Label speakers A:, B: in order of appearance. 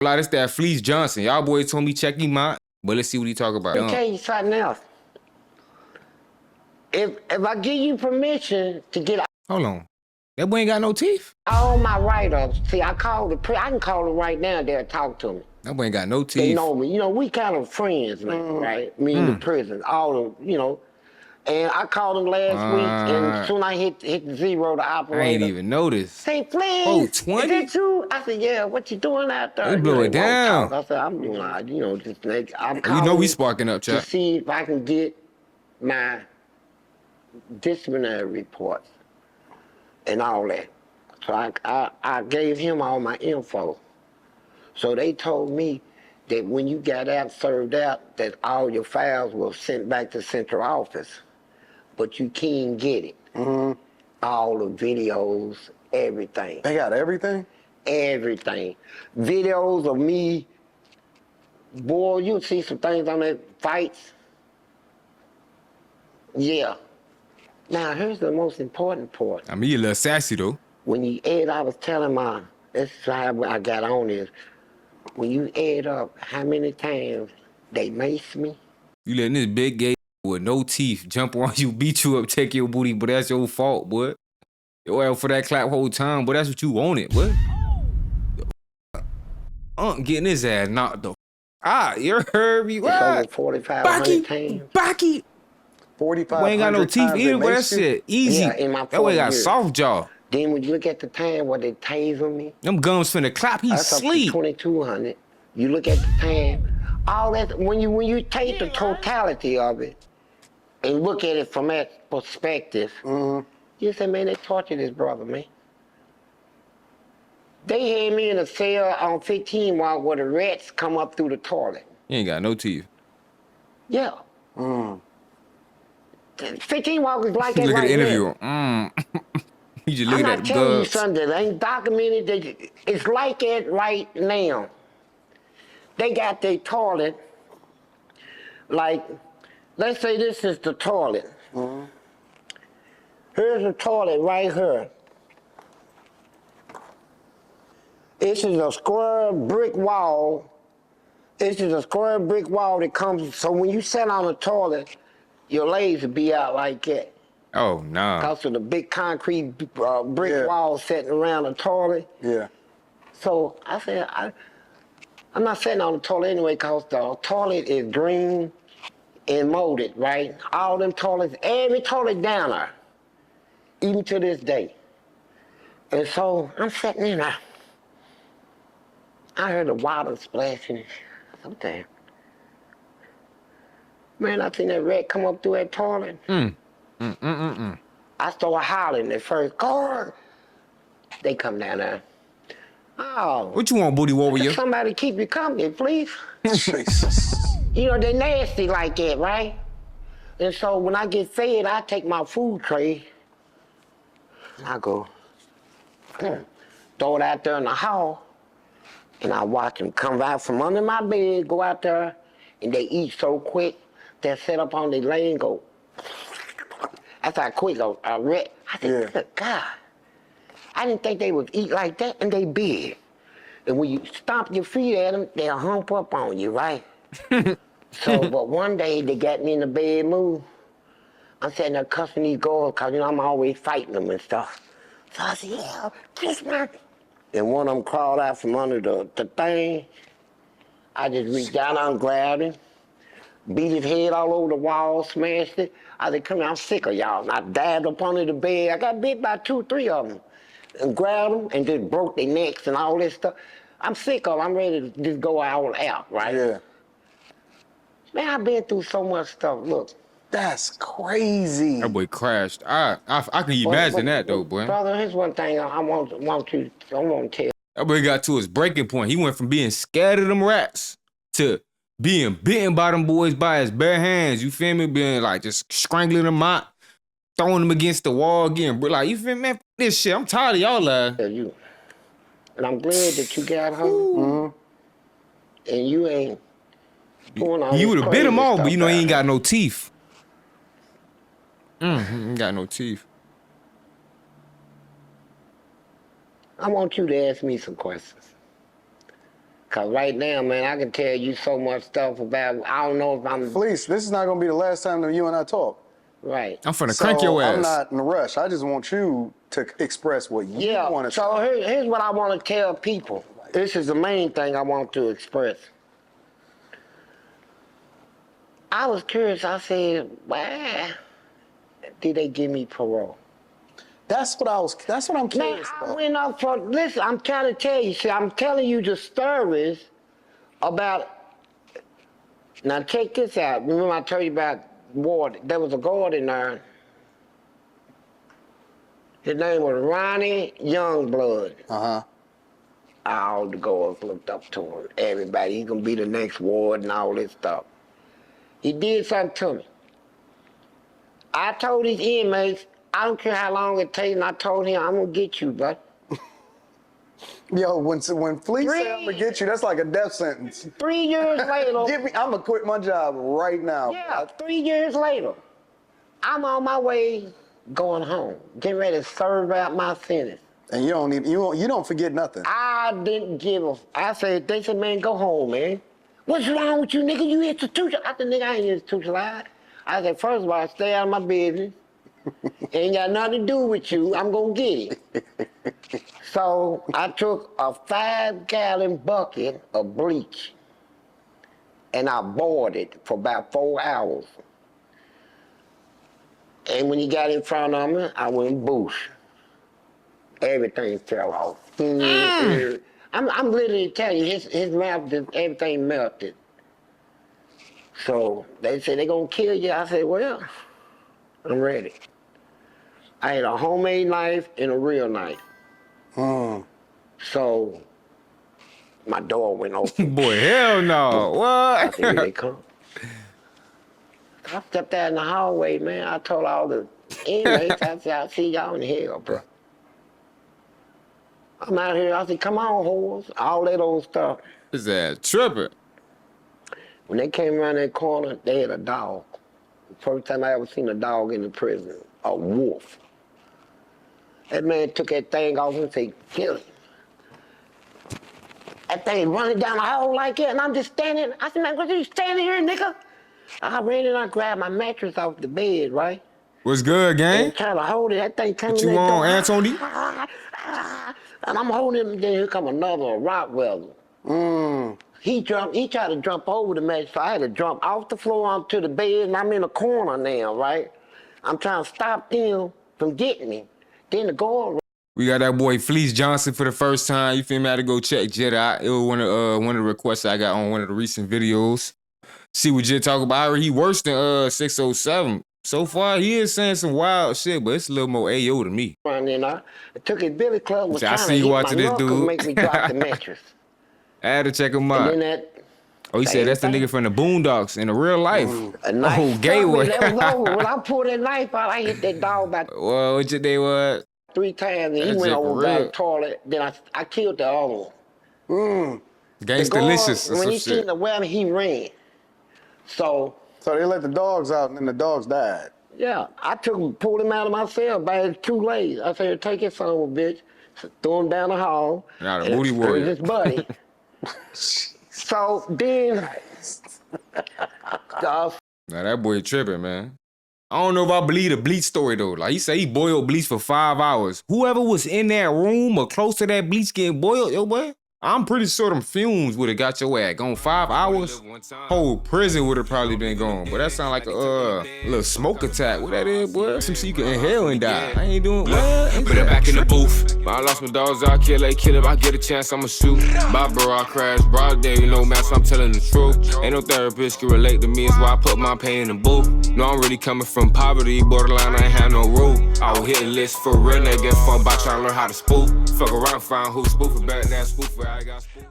A: Like, this that Fleece Johnson. Y'all boys told me check him out. But let's see what he talk about.
B: Let me tell you something else. If I give you permission to get
A: Hold on. That boy ain't got no teeth?
B: all my write-ups, see, I can call them right now, they'll talk to me.
A: That boy ain't got no teeth.
B: They know me. You know, we kind of friends now, right? Me in the prison, all of them, you know. And I called him last week, and soon I hit zero, the operator.
A: I ain't even noticed.
B: Say, Fleece,
A: Oh, 20?
B: is that you? I said, yeah, what you doing out there?
A: They blow it down.
B: I said, I'm doing, you know, just I'm calling.
A: You know we sparking up,
B: to
A: chap.
B: see if I can get my disciplinary reports and all that. So I gave him all my info. So they told me that when you got out, served out, that all your files were sent back to central office, but you can't get it. All the videos, everything.
C: They got everything?
B: Everything. Videos of me, boy, you'll see some things on that fights. Yeah. Now, here's the most important part.
A: I mean, you a little sassy, though.
B: When you add, I was telling this is how I got on this. When you add up how many times they maced me.
A: You letting this big gay with no teeth jump on you, beat you up, take your booty, but that's your fault, boy. Yo, for that clap whole time, but that's what you wanted, boy. Getting his ass knocked the you heard me.
B: It's over 4,500 times.
A: Baki.
C: 4,500
A: We ain't got no teeth either, but that shit easy.
B: Yeah, in my
A: that way got
B: years.
A: soft jaw.
B: Then when you look at the time where they taser me,
A: them gums finna clap, he sleep.
B: 2,200. You look at the time, all that, when you take the totality of it and look at it from that perspective, you say, man, they tortured this brother, man. They had me in a cell on 15 while where the rats come up through the toilet.
A: You ain't got no teeth.
B: Yeah. 15 walk is like that
A: look
B: right
A: at the interview. You just looking
B: I'm
A: at
B: not
A: the
B: telling you
A: guts.
B: something that ain't documented. It's like it right now. They got their toilet, like, let's say this is the toilet. Here's the toilet right here. This is a square brick wall. This is a square brick wall that comes, so when you sit on the toilet, your legs will be out like that.
A: Oh, nah.
B: Because of the big concrete brick wall sitting around the toilet.
C: Yeah.
B: So I said, I'm not sitting on the toilet anyway because the toilet is green and molded, right? All them toilets, every toilet down there, even to this day. And so I'm sitting in there. I heard the water splashing. Something. Man, I seen that rat come up through that toilet. I started hollering at first. God! They come down there. Oh.
A: What you want, booty warrior?
B: Somebody keep you company, please.
C: Jesus.
B: You know, they nasty like that, right? And so when I get fed, I take my food tray. I go, throw it out there in the hall. And I watch them come out from under my bed, go out there, and they eat so quick, they set up on their leg and go. That's how quick a rat. I said, good God. I didn't think they would eat like that, and they big. And when you stomp your feet at them, they'll hump up on you, right? So, but one day they got me in the bed mood. I'm sitting there cussing these girls, because, you know, I'm always fighting them and stuff. So I said, yeah, kiss my... And one of them crawled out from under the thing. I just reached down and grabbed him, beat his head all over the wall, smashed it. I said, come here, I'm sick of y'all. And I dived up under the bed. I got bit by 2 or 3 of them. And grabbed them and just broke their necks and all this stuff. I'm sick of them. I'm ready to just go all out, right?
C: Yeah.
B: Man, I've been through so much stuff. Look.
C: That's crazy.
A: That boy crashed. I can imagine that, though, boy.
B: Brother, here's one thing I want to tell.
A: That boy got to his breaking point. He went from being scared of them rats to being bitten by them boys by his bare hands. You feel me? Being like just strangling them out, throwing them against the wall again. Bro, like, you feel me? Man, this shit. I'm tired of y'all
B: You. And I'm glad that you got home. And you ain't doing all
A: You would have bit him off, but you know he ain't got no teeth. He ain't got no teeth.
B: I want you to ask me some questions. Cause right now, man, I can tell you so much stuff about. I don't know if I'm
C: Fleece, this is not gonna be the last time that you and I talk.
B: right.
A: I'm finna
C: So
A: crank your ass.
C: I'm not in a rush. I just want you to express what you
B: Yeah.
C: want to
B: So here's what I want to tell people. This is the main thing I want to express. I was curious. I said, "Why did they give me parole?"
C: That's what I'm
B: Man,
C: curious
B: I
C: about.
B: went up for. Listen, I'm trying to tell you. See, I'm telling you the stories about. Now check this out. Remember I told you about Ward? There was a guard in there. His name was Ronnie Youngblood.
C: Uh-huh.
B: All the guards looked up to him. Everybody, he's gonna be the next Ward and all this stuff. He did something to me. I told these inmates, I don't care how long it takes, and I told him, I'm gonna get you, bud.
C: Yo, when Fleece said I'm gonna get you, that's like a death sentence.
B: 3 years later,
C: I'm gonna quit my job right now.
B: yeah, 3 years later, I'm on my way going home, getting ready to serve out my sentence.
C: And you don't forget nothing.
B: I didn't give a. I said, they said, man, go home, man. What's wrong with you, nigga? You institutional. I said, nigga, I ain't institutionalized. I said, first of all, stay out of my business. Ain't got nothing to do with you. I'm gonna get it. So I took a 5-gallon bucket of bleach and I boiled it for about 4 hours. And when he got in front of me, I went boosh. Everything fell off. I'm literally telling you, his mouth, just everything melted. So they said, they gonna kill you. I said, well, I'm ready. I had a homemade knife and a real knife. So my door went open.
A: Boy, hell no.
B: I
A: What?
B: said, here they come. I stepped out in the hallway, man. I told all the inmates, I said, I'll see y'all in hell, bro. I'm out here. I said, come on, whores. All that old stuff.
A: His ass tripping.
B: When they came around that corner, they had a dog. First time I ever seen a dog in the prison, a wolf. That man took that thing off and said, kill him. That thing running down the hall like that, and I'm just standing. I said, man, what are you standing here, nigga? I ran and I grabbed my mattress off the bed, right?
A: What's good, gang?
B: And trying to hold it. That thing came
A: What
B: in
A: you
B: that
A: on,
B: door.
A: Anthony?
B: And I'm holding him, then here come another Rottweiler. He tried to jump over the mattress, so I had to jump off the floor onto the bed, and I'm in a corner now, right? I'm trying to stop them from getting me. Then the guard.
A: We got that boy Fleece Johnson for the first time. You feel me? I had to go check Jit out. It was one of the requests I got on one of the recent videos. See what Jit talk about. I heard he worse than 607. So far, he is saying some wild shit, but it's a little more AO to me.
B: And then I took his billy club and was
A: I
B: trying
A: see
B: to
A: you
B: hit
A: watching
B: my
A: this
B: knuckle
A: dude.
B: and make me drop the mattress.
A: I had to check him
B: And
A: out.
B: then that.
A: Oh, he said that's the nigga from the Boondocks in the real life.
B: A knife
A: Oh, gay
B: struck me,
A: one.
B: that was over. When I pulled that knife out, I hit that dog about
A: Well, what your day was?
B: 3 times, and he
A: That's
B: went
A: it for
B: over by
A: real.
B: the toilet. Then I killed the other one.
A: Gangsta-licious or
B: When
A: some
B: he seen
A: shit.
B: the weapon, he ran. So
C: So they let the dogs out and then the dogs died.
B: yeah, I pulled him out of my cell by his 2 legs. I said, take his son, of a bitch. So threw him down the hall.
A: Now the
B: and
A: booty
B: threw
A: warrior.
B: his buddy. So then,
A: Now that boy tripping, man. I don't know if I believe the bleach story though. Like he said he boiled bleach for 5 hours. Whoever was in that room or close to that bleach getting boiled, yo boy, I'm pretty sure them fumes would have got your ass gone 5 hours. Whole prison would have probably been gone. But that sound like a little smoke attack. What that is, boy? Some shit you can inhale and die. I ain't doing what?
D: But I'm back in the booth. I lost my dogs, I kill if I get a chance, I'ma shoot. Bye, bro, I crash. Broad day, you know, man, so I'm telling the truth. Ain't no therapist can relate to me, it's why I put my pain in the booth. No, I'm really coming from poverty, borderline, I ain't have no roof. I will hit a list for real, they get fucked by trying to learn how to spoof. Fuck around, find who spoofing back, that spoofer, I got spoof.